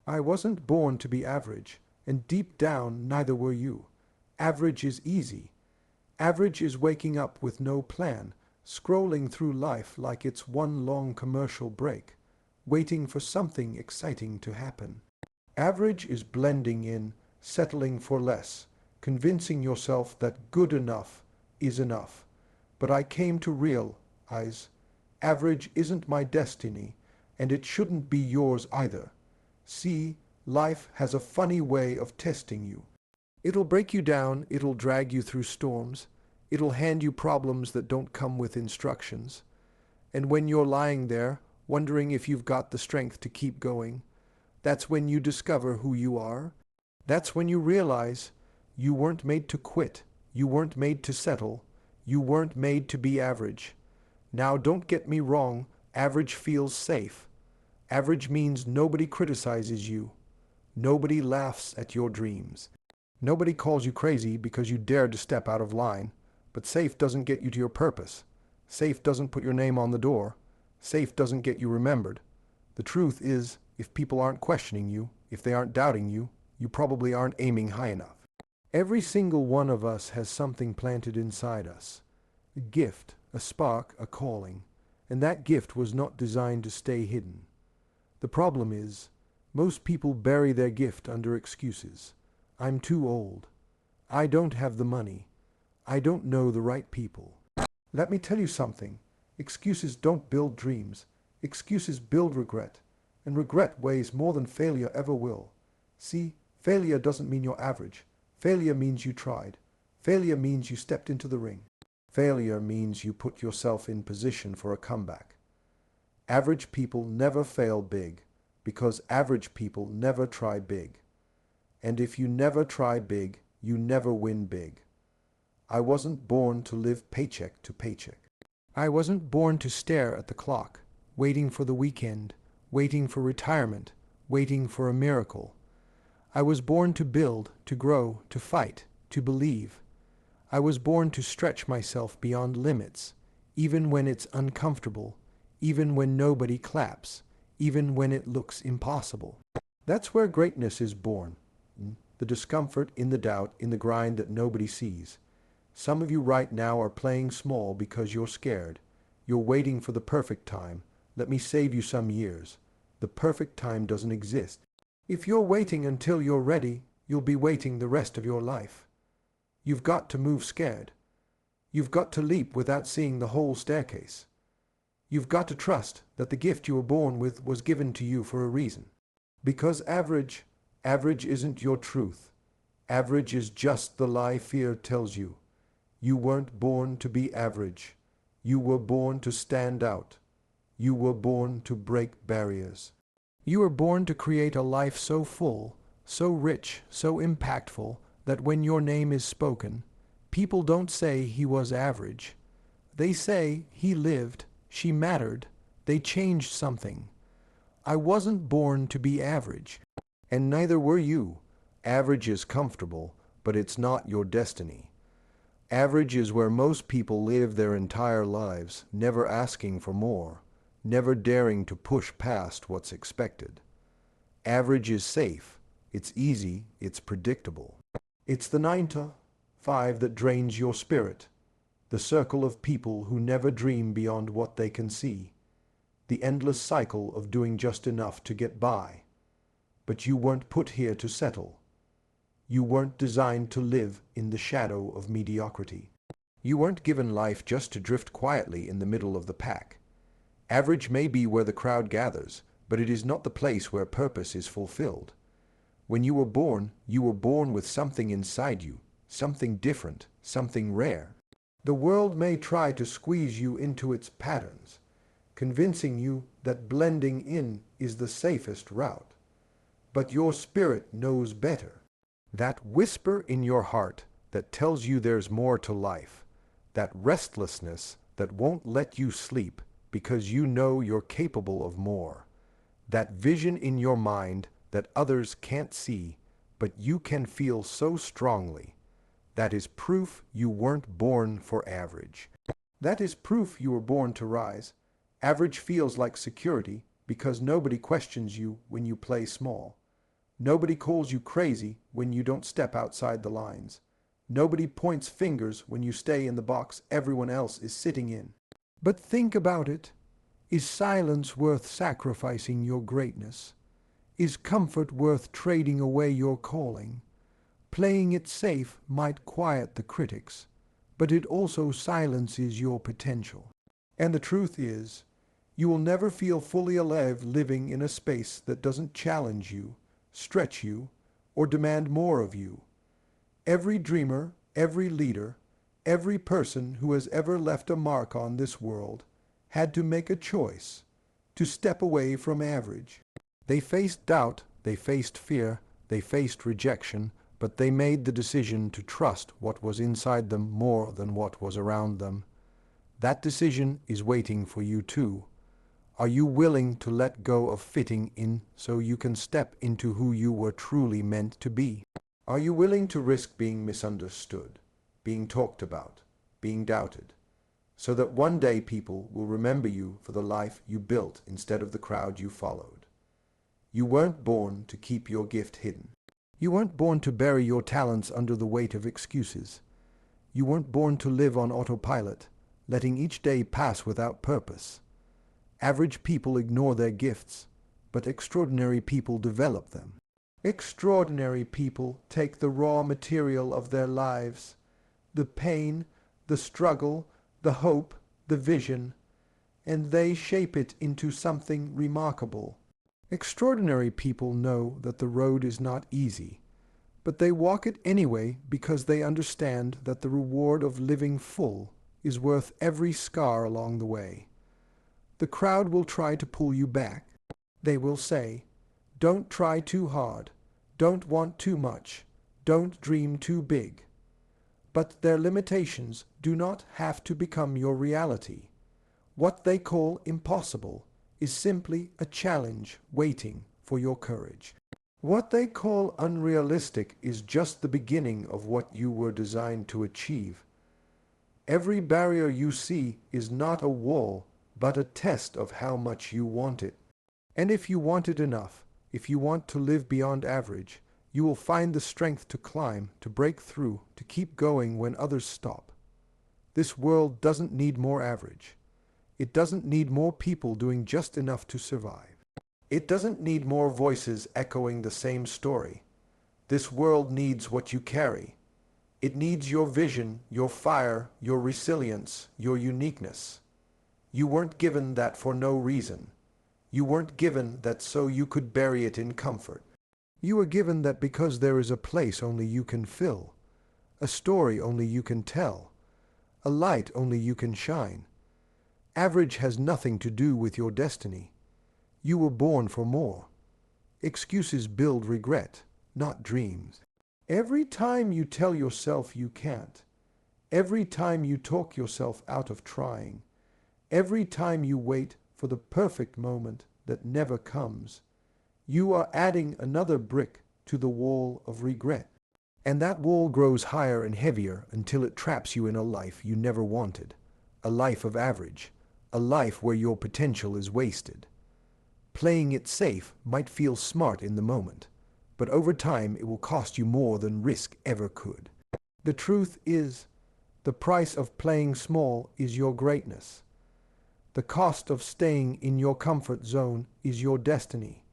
I wasn't born to be average, and deep down neither were you. Average is easy. Average is waking up with no plan, scrolling through life like it's one long commercial break, waiting for something exciting to happen. Average is blending in, settling for less, convincing yourself that good enough is enough. But I came to realize average isn't my destiny, and it shouldn't be yours either. See, life has a funny way of testing you. It'll break you down, it'll drag you through storms, it'll hand you problems that don't come with instructions. And when you're lying there, wondering if you've got the strength to keep going, that's when you discover who you are. That's when you realize you weren't made to quit, you weren't made to settle, you weren't made to be average. Now don't get me wrong, average feels safe. Average means nobody criticizes you. Nobody laughs at your dreams. Nobody calls you crazy because you dared to step out of line. But safe doesn't get you to your purpose. Safe doesn't put your name on the door. Safe doesn't get you remembered. The truth is, if people aren't questioning you, if they aren't doubting you, you probably aren't aiming high enough. Every single one of us has something planted inside us. A gift, a spark, a calling. And that gift was not designed to stay hidden. The problem is, most people bury their gift under excuses. I'm too old. I don't have the money. I don't know the right people. Let me tell you something. Excuses don't build dreams. Excuses build regret. And regret weighs more than failure ever will. See, failure doesn't mean you're average. Failure means you tried. Failure means you stepped into the ring. Failure means you put yourself in position for a comeback. Average people never fail big, because average people never try big. And if you never try big, you never win big. I wasn't born to live paycheck to paycheck. I wasn't born to stare at the clock, waiting for the weekend, waiting for retirement, waiting for a miracle. I was born to build, to grow, to fight, to believe. I was born to stretch myself beyond limits, even when it's uncomfortable, even when nobody claps, even when it looks impossible. That's where greatness is born. The discomfort, in the doubt, in the grind that nobody sees. Some of you right now are playing small because you're scared. You're waiting for the perfect time. Let me save you some years. The perfect time doesn't exist. If you're waiting until you're ready, you'll be waiting the rest of your life. You've got to move scared. You've got to leap without seeing the whole staircase. You've got to trust that the gift you were born with was given to you for a reason. Because average isn't your truth. Average is just the lie fear tells you. You weren't born to be average. You were born to stand out. You were born to break barriers. You were born to create a life so full, so rich, so impactful, that when your name is spoken, people don't say he was average. They say he lived, she mattered, they changed something. I wasn't born to be average, and neither were you. Average is comfortable, but it's not your destiny. Average is where most people live their entire lives, never asking for more, never daring to push past what's expected. Average is safe, it's easy, it's predictable. It's the 9 to 5 that drains your spirit, the circle of people who never dream beyond what they can see, the endless cycle of doing just enough to get by. But you weren't put here to settle. You weren't designed to live in the shadow of mediocrity. You weren't given life just to drift quietly in the middle of the pack. Average may be where the crowd gathers, but it is not the place where purpose is fulfilled. When you were born with something inside you, something different, something rare. The world may try to squeeze you into its patterns, convincing you that blending in is the safest route. But your spirit knows better. That whisper in your heart that tells you there's more to life, that restlessness that won't let you sleep because you know you're capable of more, that vision in your mind that others can't see, but you can feel so strongly, that is proof you weren't born for average. That is proof you were born to rise. Average feels like security because nobody questions you when you play small. Nobody calls you crazy when you don't step outside the lines. Nobody points fingers when you stay in the box everyone else is sitting in. But think about it. Is silence worth sacrificing your greatness? Is comfort worth trading away your calling? Playing it safe might quiet the critics, but it also silences your potential. And the truth is, you will never feel fully alive living in a space that doesn't challenge you, stretch you, or demand more of you. Every dreamer, every leader, every person who has ever left a mark on this world had to make a choice to step away from average. They faced doubt, they faced fear, they faced rejection, but they made the decision to trust what was inside them more than what was around them. That decision is waiting for you too. Are you willing to let go of fitting in so you can step into who you were truly meant to be? Are you willing to risk being misunderstood, being talked about, being doubted, so that one day people will remember you for the life you built instead of the crowd you followed? You weren't born to keep your gift hidden. You weren't born to bury your talents under the weight of excuses. You weren't born to live on autopilot, letting each day pass without purpose. Average people ignore their gifts, but extraordinary people develop them. Extraordinary people take the raw material of their lives, the pain, the struggle, the hope, the vision, and they shape it into something remarkable. Extraordinary people know that the road is not easy, but they walk it anyway because they understand that the reward of living full is worth every scar along the way. The crowd will try to pull you back. They will say, "Don't try too hard, don't want too much, don't dream too big." But their limitations do not have to become your reality. What they call impossible is simply a challenge waiting for your courage. What they call unrealistic is just the beginning of what you were designed to achieve. Every barrier you see is not a wall, but a test of how much you want it. And if you want it enough, if you want to live beyond average, you will find the strength to climb, to break through, to keep going when others stop. This world doesn't need more average. It doesn't need more people doing just enough to survive. It doesn't need more voices echoing the same story. This world needs what you carry. It needs your vision, your fire, your resilience, your uniqueness. You weren't given that for no reason. You weren't given that so you could bury it in comfort. You were given that because there is a place only you can fill, a story only you can tell, a light only you can shine. Average has nothing to do with your destiny. You were born for more. Excuses build regret, not dreams. Every time you tell yourself you can't, every time you talk yourself out of trying, every time you wait for the perfect moment that never comes, you are adding another brick to the wall of regret. And that wall grows higher and heavier until it traps you in a life you never wanted, a life of average, a life where your potential is wasted. Playing it safe might feel smart in the moment, but over time it will cost you more than risk ever could. The truth is, the price of playing small is your greatness. The cost of staying in your comfort zone is your destiny.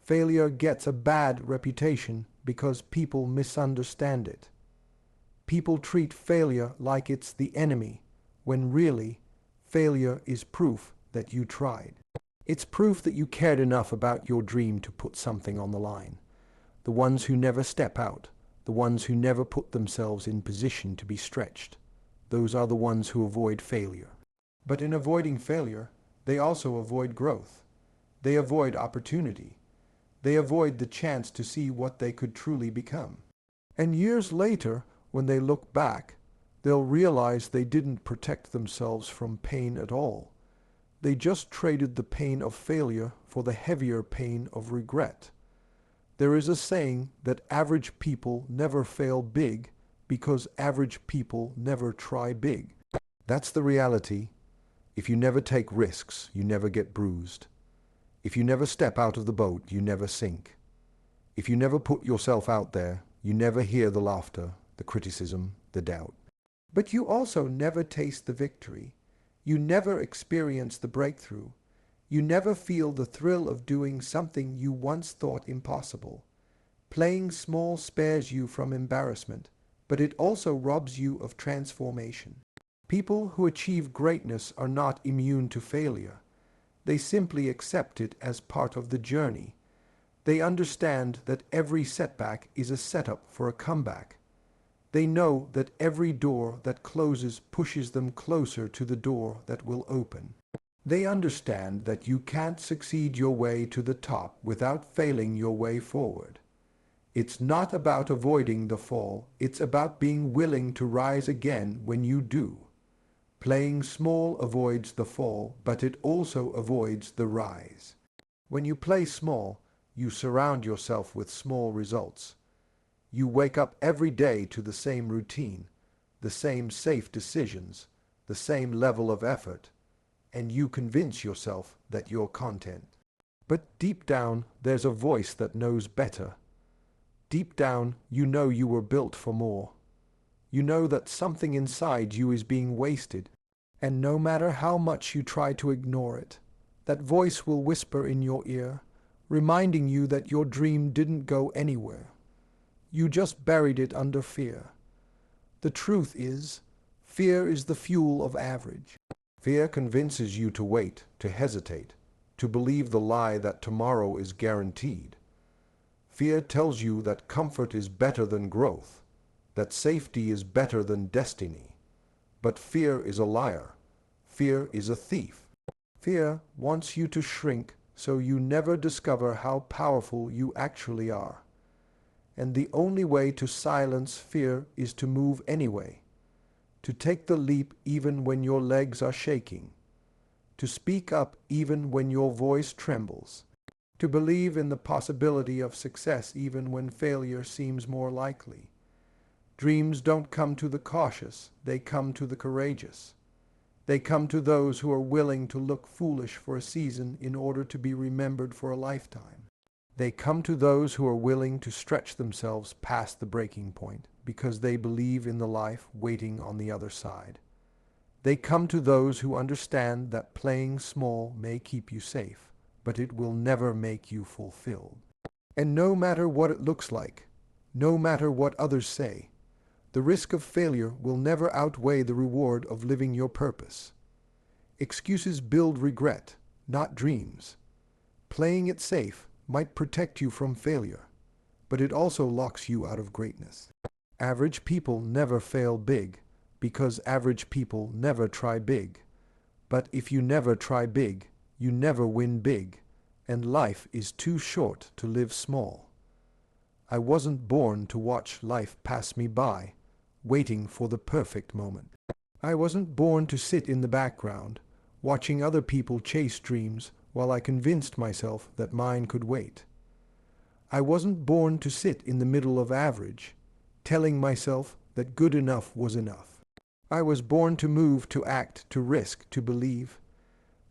Failure gets a bad reputation because people misunderstand it. People treat failure like it's the enemy, when really, failure is proof that you tried. It's proof that you cared enough about your dream to put something on the line. The ones who never step out, the ones who never put themselves in position to be stretched, those are the ones who avoid failure. But in avoiding failure, they also avoid growth. They avoid opportunity. They avoid the chance to see what they could truly become. And years later, when they look back, they'll realize they didn't protect themselves from pain at all. They just traded the pain of failure for the heavier pain of regret. There is a saying that average people never fail big because average people never try big. That's the reality. If you never take risks, you never get bruised. If you never step out of the boat, you never sink. If you never put yourself out there, you never hear the laughter, the criticism, the doubt. But you also never taste the victory. You never experience the breakthrough. You never feel the thrill of doing something you once thought impossible. Playing small spares you from embarrassment, but it also robs you of transformation. People who achieve greatness are not immune to failure. They simply accept it as part of the journey. They understand that every setback is a setup for a comeback. They know that every door that closes pushes them closer to the door that will open. They understand that you can't succeed your way to the top without failing your way forward. It's not about avoiding the fall, it's about being willing to rise again when you do. Playing small avoids the fall, but it also avoids the rise. When you play small, you surround yourself with small results. You wake up every day to the same routine, the same safe decisions, the same level of effort, and you convince yourself that you're content. But deep down, there's a voice that knows better. Deep down, you know you were built for more. You know that something inside you is being wasted, and no matter how much you try to ignore it, that voice will whisper in your ear, reminding you that your dream didn't go anywhere. You just buried it under fear. The truth is, fear is the fuel of average. Fear convinces you to wait, to hesitate, to believe the lie that tomorrow is guaranteed. Fear tells you that comfort is better than growth, that safety is better than destiny. But fear is a liar. Fear is a thief. Fear wants you to shrink so you never discover how powerful you actually are. And the only way to silence fear is to move anyway, to take the leap even when your legs are shaking, to speak up even when your voice trembles, to believe in the possibility of success even when failure seems more likely. Dreams don't come to the cautious, they come to the courageous. They come to those who are willing to look foolish for a season in order to be remembered for a lifetime. They come to those who are willing to stretch themselves past the breaking point because they believe in the life waiting on the other side. They come to those who understand that playing small may keep you safe, but it will never make you fulfilled. And no matter what it looks like, no matter what others say, the risk of failure will never outweigh the reward of living your purpose. Excuses build regret, not dreams. Playing it safe might protect you from failure, but it also locks you out of greatness. Average people never fail big because average people never try big. But if you never try big, you never win big, and life is too short to live small. I wasn't born to watch life pass me by, waiting for the perfect moment. I wasn't born to sit in the background, watching other people chase dreams while I convinced myself that mine could wait. I wasn't born to sit in the middle of average, telling myself that good enough was enough. I was born to move, to act, to risk, to believe.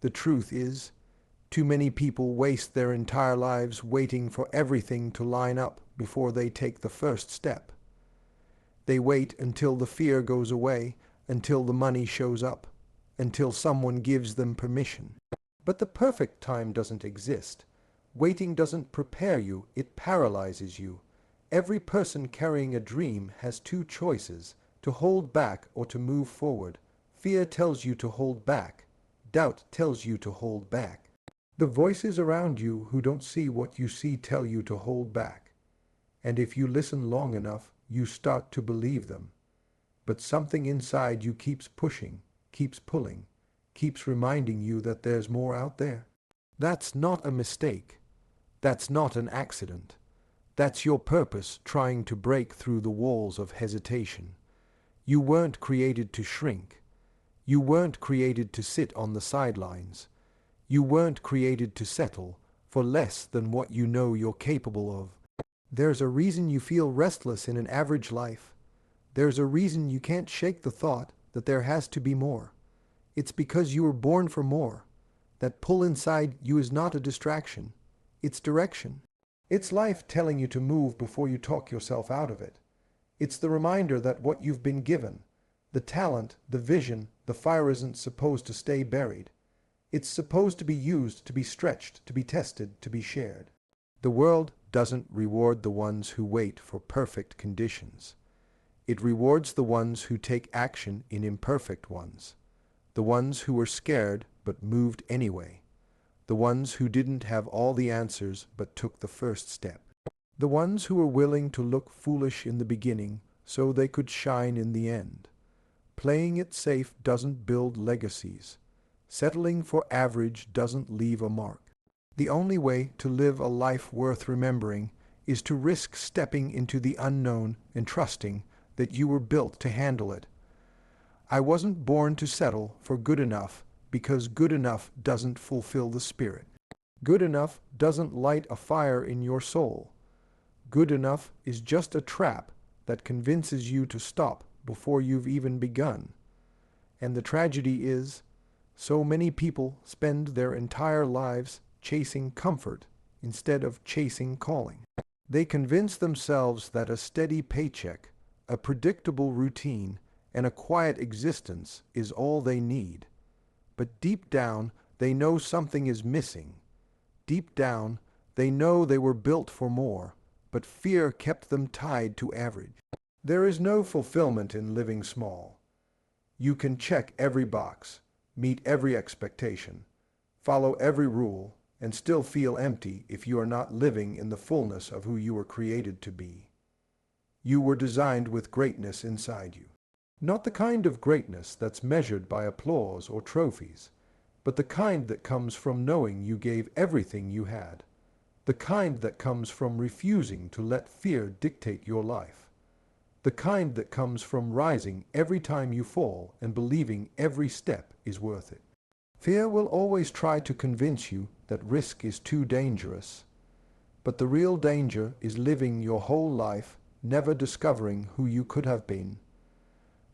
The truth is, too many people waste their entire lives waiting for everything to line up before they take the first step. They wait until the fear goes away, until the money shows up, until someone gives them permission. But the perfect time doesn't exist. Waiting doesn't prepare you, it paralyzes you. Every person carrying a dream has two choices, to hold back or to move forward. Fear tells you to hold back. Doubt tells you to hold back. The voices around you who don't see what you see tell you to hold back. And if you listen long enough, you start to believe them. But something inside you keeps pushing, keeps pulling, keeps reminding you that there's more out there. That's not a mistake. That's not an accident. That's your purpose trying to break through the walls of hesitation. You weren't created to shrink. You weren't created to sit on the sidelines. You weren't created to settle for less than what you know you're capable of. There's a reason you feel restless in an average life. There's a reason you can't shake the thought that there has to be more. It's because you were born for more. That pull inside you is not a distraction. It's direction. It's life telling you to move before you talk yourself out of it. It's the reminder that what you've been given, the talent, the vision, the fire isn't supposed to stay buried. It's supposed to be used, to be stretched, to be tested, to be shared. The world doesn't reward the ones who wait for perfect conditions. It rewards the ones who take action in imperfect ones. The ones who were scared but moved anyway. The ones who didn't have all the answers but took the first step. The ones who were willing to look foolish in the beginning so they could shine in the end. Playing it safe doesn't build legacies. Settling for average doesn't leave a mark. The only way to live a life worth remembering is to risk stepping into the unknown and trusting that you were built to handle it. I wasn't born to settle for good enough because good enough doesn't fulfill the spirit. Good enough doesn't light a fire in your soul. Good enough is just a trap that convinces you to stop before you've even begun. And the tragedy is, so many people spend their entire lives chasing comfort instead of chasing calling. They convince themselves that a steady paycheck, a predictable routine, and a quiet existence is all they need. But deep down, they know something is missing. Deep down, they know they were built for more, but fear kept them tied to average. There is no fulfillment in living small. You can check every box, meet every expectation, follow every rule, and still feel empty if you are not living in the fullness of who you were created to be. You were designed with greatness inside you. Not the kind of greatness that's measured by applause or trophies, but the kind that comes from knowing you gave everything you had. The kind that comes from refusing to let fear dictate your life. The kind that comes from rising every time you fall and believing every step is worth it. Fear will always try to convince you that risk is too dangerous. But the real danger is living your whole life never discovering who you could have been.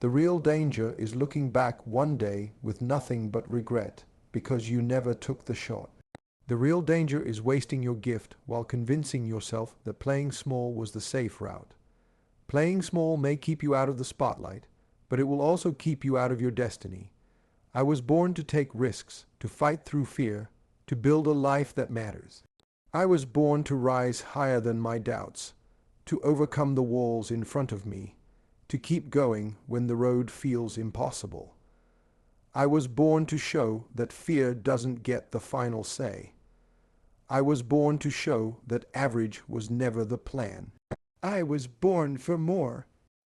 The real danger is looking back one day with nothing but regret because you never took the shot. The real danger is wasting your gift while convincing yourself that playing small was the safe route. Playing small may keep you out of the spotlight, but it will also keep you out of your destiny. I was born to take risks, to fight through fear, to build a life that matters. I was born to rise higher than my doubts, to overcome the walls in front of me, to keep going when the road feels impossible. I was born to show that fear doesn't get the final say. I was born to show that average was never the plan. I was born for more,